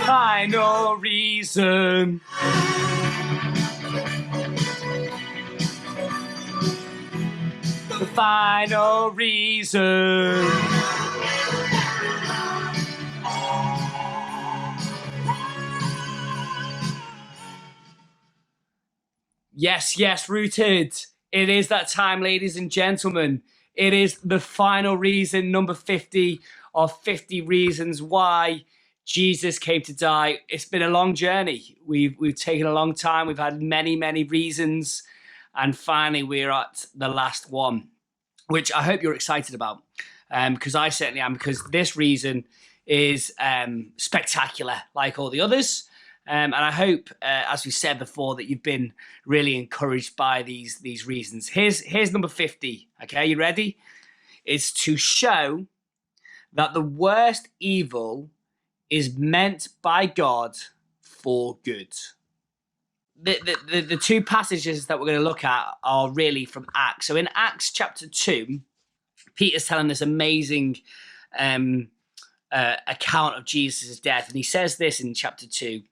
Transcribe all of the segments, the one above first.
Final reason. The final reason. Yes, yes, Rooted. It is that time, ladies and gentlemen. It is the final reason, number 50 of 50 reasons why Jesus came to die. It's been a long journey. We've taken a long time. We've had many, many reasons. And finally, we're at the last one, which I hope you're excited about, because I certainly am, because this reason is spectacular, like all the others. And I hope, as we said before, that you've been really encouraged by these reasons. Here's number 50, okay? You ready? It's to show that the worst evil is meant by God for good. The two passages that we're going to look at are really from Acts. So in Acts chapter 2, Peter's telling this amazing account of Jesus' death. And he says this in chapter 2.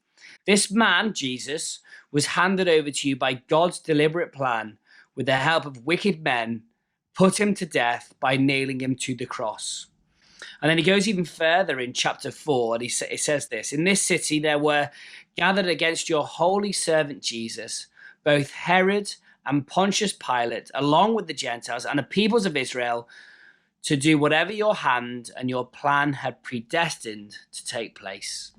This man, Jesus, was handed over to you by God's deliberate plan with the help of wicked men, put him to death by nailing him to the cross. And then he goes even further in chapter 4, and he says this: in this city there were gathered against your holy servant Jesus, both Herod and Pontius Pilate, along with the Gentiles and the peoples of Israel, to do whatever your hand and your plan had predestined to take place.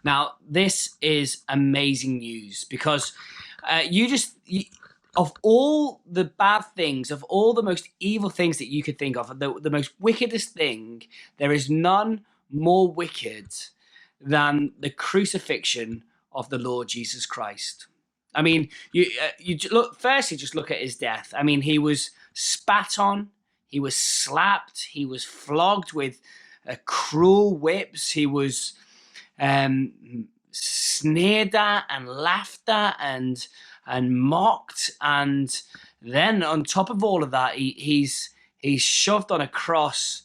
Now, this is amazing news, because of all the bad things, of all the most evil things that you could think of, the most wickedest thing, there is none more wicked than the crucifixion of the Lord Jesus Christ. I mean, you look, firstly, just look at his death. I mean, he was spat on, he was slapped, he was flogged with cruel whips, he was sneered at and laughed at and mocked, and then on top of all of that, he's shoved on a cross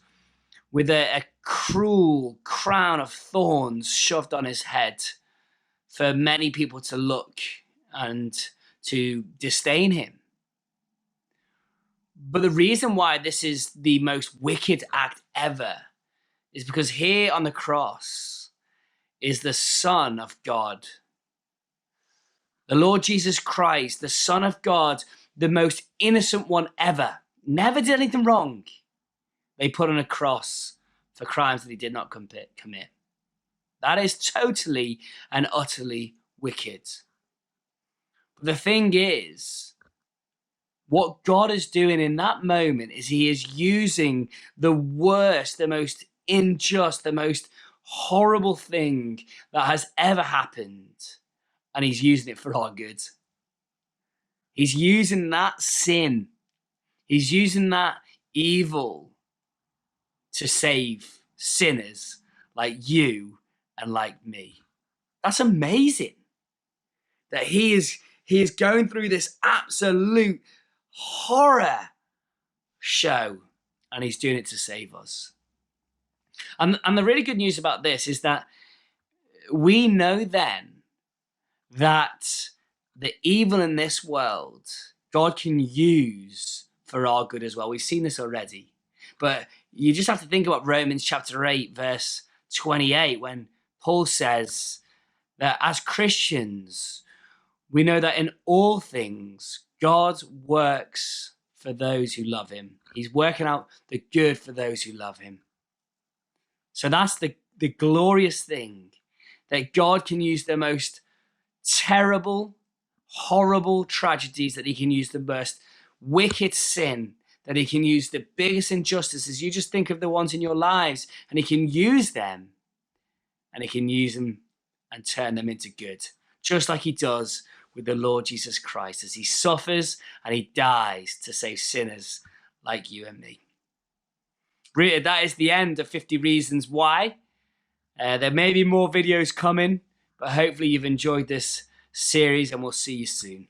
with a cruel crown of thorns shoved on his head for many people to look and to disdain him. But the reason why this is the most wicked act ever is because here on the cross is the Son of God. The Lord Jesus Christ, the Son of God, the most innocent one ever, never did anything wrong. They put on a cross for crimes that he did not commit. That is totally and utterly wicked. But the thing is, what God is doing in that moment is he is using the worst, the most unjust, the most horrible thing that has ever happened, and he's using it for our good. He's using that sin, he's using that evil to save sinners like you and like me. That's amazing that he is going through this absolute horror show, and he's doing it to save us. And the really good news about this is that we know then that the evil in this world, God can use for our good as well. We've seen this already. But you just have to think about Romans chapter 8, verse 28, when Paul says that as Christians, we know that in all things, God works for those who love him. He's working out the good for those who love him. So that's the glorious thing, that God can use the most terrible, horrible tragedies, that he can use the most wicked sin, that he can use the biggest injustices. You just think of the ones in your lives, and he can use them, and he can use them and turn them into good, just like he does with the Lord Jesus Christ, as he suffers and he dies to save sinners like you and me. Really, that is the end of 50 Reasons Why. There may be more videos coming, but hopefully you've enjoyed this series, and we'll see you soon.